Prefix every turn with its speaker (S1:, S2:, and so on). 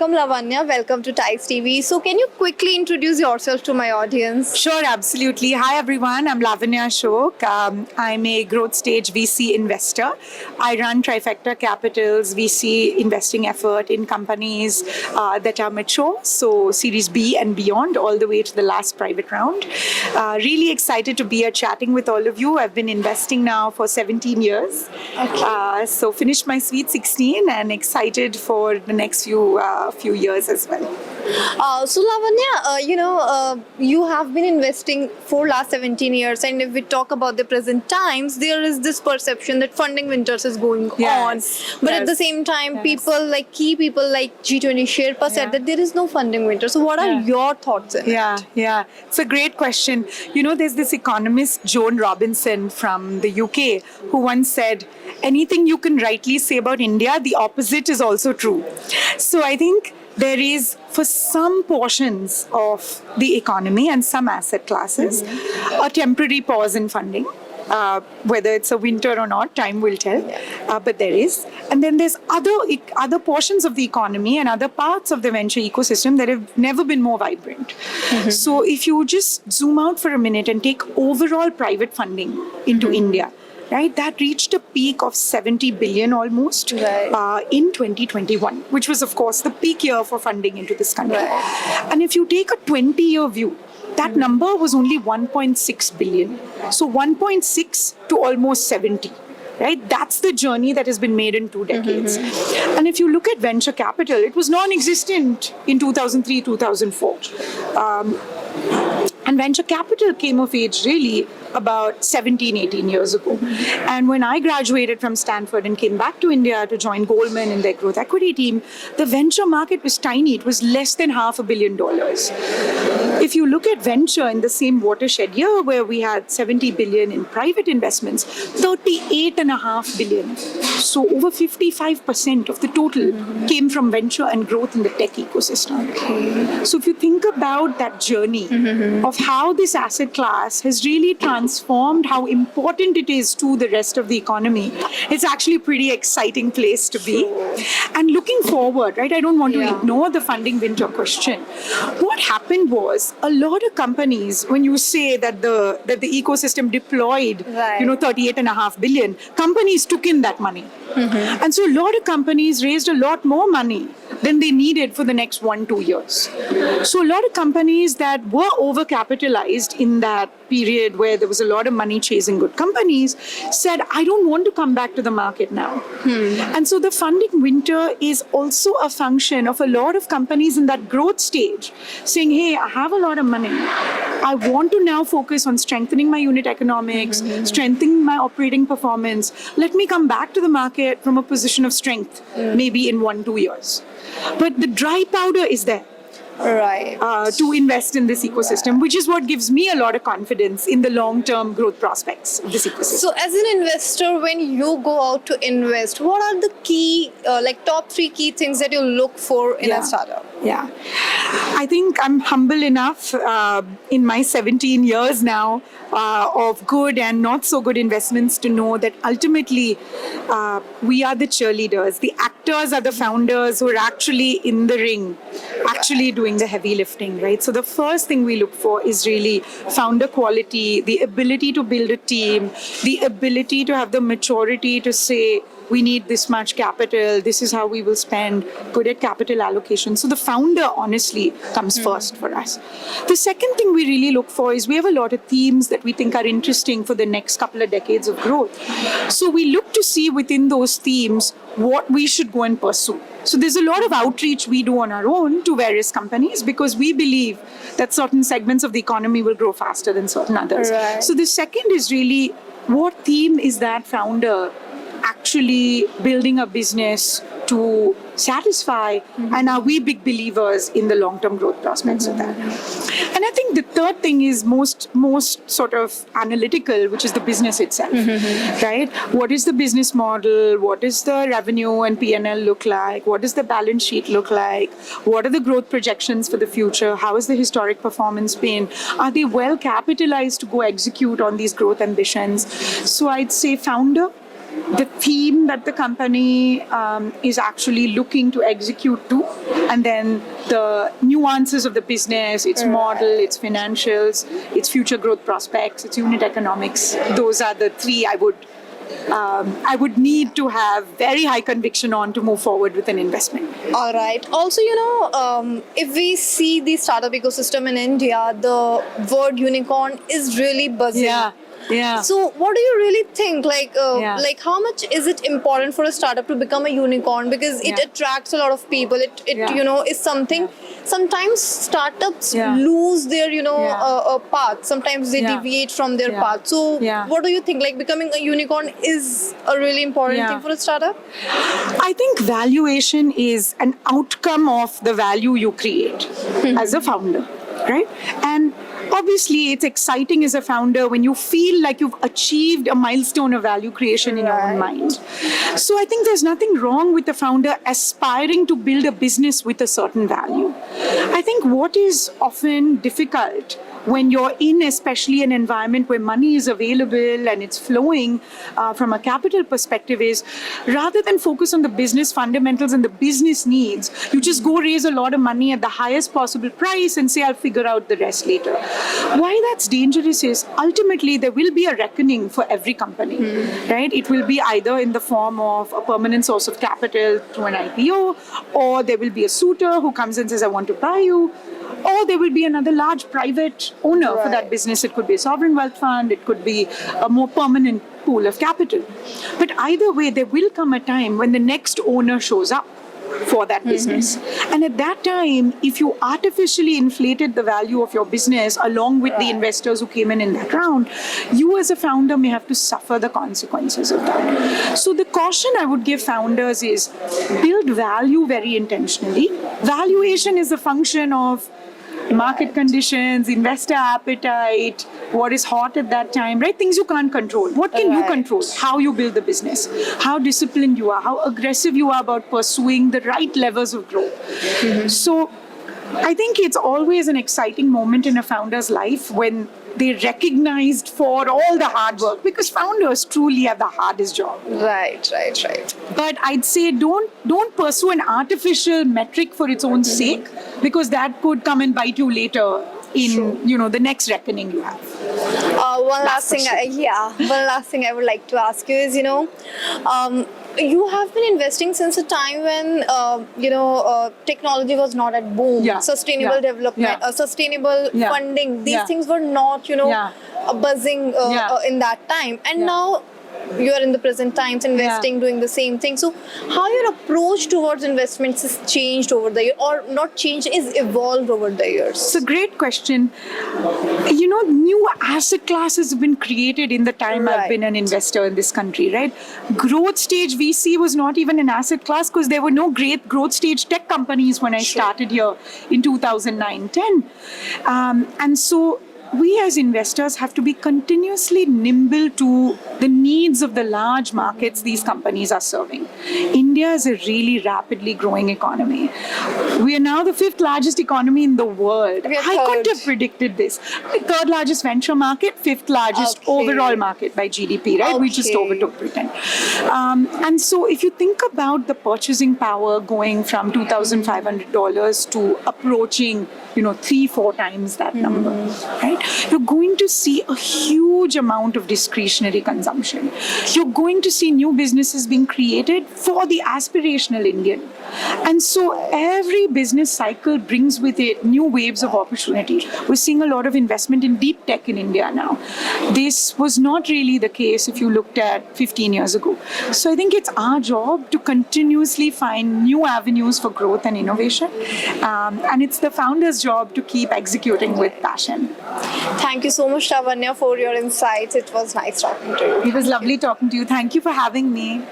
S1: welcome Lavanya. Welcome to TICE TV. So can you quickly introduce yourself to my audience?
S2: Sure, absolutely. Hi everyone, I'm Lavanya Ashok. I'm a growth stage VC investor. I run Trifecta Capital's VC investing effort in companies that are mature, so Series B and beyond, all the way to the last private round. Really excited to be here chatting with all of you. I've been investing now for 17 years.
S1: Okay.
S2: So finished my sweet 16 and excited for the next few years as well.
S1: So Lavanya, you have been investing for last 17 years, and if we talk about the present times, there is this perception that funding winters is going on. But at the same time, key people like G20 Sherpa said that there is no funding winter. So what are your thoughts on it?
S2: Yeah. It's a great question. There's this economist, Joan Robinson from the UK, who once said, anything you can rightly say about India, the opposite is also true. So I think there is, for some portions of the economy and some asset classes, a temporary pause in funding. Whether it's a winter or not, time will tell. But there is. And then there's other portions of the economy and other parts of the venture ecosystem that have never been more vibrant. So if you just zoom out for a minute and take overall private funding into India, right, that reached a peak of 70 billion almost in 2021, which was, of course, the peak year for funding into this country. And if you take a 20-year view, that number was only 1.6 billion. So 1.6 to almost 70. Right? That's the journey that has been made in 2 decades. And if you look at venture capital, it was non-existent in 2003, 2004. And venture capital came of age really about 17, 18 years ago. And when I graduated from Stanford and came back to India to join Goldman in their growth equity team, the venture market was tiny. It was less than $500 million. If you look at venture in the same watershed year where we had 70 billion in private investments, 38.5 billion. So over 55% of the total came from venture and growth in the tech ecosystem. So if you think about that journey of how this asset class has really transformed how important it is to the rest of the economy, it's actually a pretty exciting place to be. And looking forward, right, I don't want to ignore the funding winter question. What happened was a lot of companies, when you say that the ecosystem deployed 38.5 billion, companies took in that money. And so a lot of companies raised a lot more money than they needed for the next 1-2 years. So a lot of companies that were overcapitalized in that period where there was a lot of money chasing good companies said, I don't want to come back to the market now. And so the funding winter is also a function of a lot of companies in that growth stage saying, hey, I have a lot of money. I want to now focus on strengthening my unit economics, strengthening my operating performance. Let me come back to the market from a position of strength, maybe in 1-2 years. But the dry powder is there. To invest in this ecosystem, which is what gives me a lot of confidence in the long-term growth prospects of this ecosystem.
S1: So as an investor, when you go out to invest, what are the key, top 3 key things that you look for in a startup?
S2: I think I'm humble enough in my 17 years now of good and not so good investments to know that ultimately we are the cheerleaders. The actors are the founders who are actually in the ring, actually doing the heavy lifting, right? So the first thing we look for is really founder quality, the ability to build a team, the ability to have the maturity to say, we need this much capital, this is how we will spend, good at capital allocation. So the founder honestly comes first for us. The second thing we really look for is we have a lot of themes that we think are interesting for the next couple of decades of growth. So we look to see within those themes what we should go and pursue. So there's a lot of outreach we do on our own to various companies because we believe that certain segments of the economy will grow faster than certain others. So the second is really what theme is that founder actually building a business to satisfy, and are we big believers in the long-term growth prospects of that? And I think the third thing is most sort of analytical, which is the business itself, right? What is the business model? What is the revenue and P&L look like? What does the balance sheet look like? What are the growth projections for the future? How has the historic performance been? Are they well capitalized to go execute on these growth ambitions? So I'd say founder, the theme that the company is actually looking to execute to, and then the nuances of the business, its model, its financials, its future growth prospects, its unit economics. Those are the three I would need to have very high conviction on to move forward with an investment.
S1: All right. Also, if we see the startup ecosystem in India, the word unicorn is really buzzing.
S2: Yeah.
S1: So, what do you really think?
S2: Yeah.
S1: Like how much is it important for a startup to become a unicorn? Because it attracts a lot of people. It is something. Sometimes startups lose their path. Sometimes they deviate from their path. So, what do you think? Like becoming a unicorn is a really important thing for a startup.
S2: I think valuation is an outcome of the value you create as a founder, right? And obviously, it's exciting as a founder when you feel like you've achieved a milestone of value creation in your own mind. So I think there's nothing wrong with the founder aspiring to build a business with a certain value. I think what is often difficult when you're in especially an environment where money is available and it's flowing from a capital perspective is rather than focus on the business fundamentals and the business needs, you just go raise a lot of money at the highest possible price and say, I'll figure out the rest later. Why that's dangerous is ultimately there will be a reckoning for every company, right? It will be either in the form of a permanent source of capital through an IPO, or there will be a suitor who comes and says, I want to buy you. Or there will be another large private owner for that business. It could be a sovereign wealth fund. It could be a more permanent pool of capital. But either way, there will come a time when the next owner shows up for that business. And at that time, if you artificially inflated the value of your business along with the investors who came in that round, you as a founder may have to suffer the consequences of that. So the caution I would give founders is build value very intentionally. Valuation is a function of market conditions, investor appetite, what is hot at that time, right? Things you can't control. What can you control? How you build the business, how disciplined you are, how aggressive you are about pursuing the right levels of growth. So I think it's always an exciting moment in a founder's life when they're recognized for all the hard work, because founders truly have the hardest job.
S1: Right.
S2: But I'd say don't pursue an artificial metric for its own sake, because that could come and bite you later in the next reckoning you have.
S1: One last thing I would like to ask you is, you have been investing since a time when technology was not at boom. Sustainable development, sustainable funding. These things were not buzzing in that time, and now you are in the present times investing, doing the same thing. So how your approach towards investments has changed over the year, or not changed, is evolved over the years?
S2: It's a great question. New asset classes have been created in the time I've been an investor in this country, right? Growth stage VC was not even an asset class because there were no great growth stage tech companies when I started here in 2009-10. And so we as investors have to be continuously nimble to the needs of the large markets these companies are serving. India is a really rapidly growing economy. We are now the 5th largest economy in the world. I couldn't have predicted this. The 3rd largest venture market, 5th largest overall market by GDP, right? We just overtook Britain. And so if you think about the purchasing power going from $2,500 to approaching 3-4 times that number, right? You're going to see a huge amount of discretionary consumption. You're going to see new businesses being created for the aspirational Indian. And so every business cycle brings with it new waves of opportunity. We're seeing a lot of investment in deep tech in India now. This was not really the case if you looked at 15 years ago. So I think it's our job to continuously find new avenues for growth and innovation. And it's the founder's job to keep executing with passion.
S1: Thank you so much, Lavanya, for your insights. It was nice talking to you.
S2: It was lovely talking to you. Thank you for having me.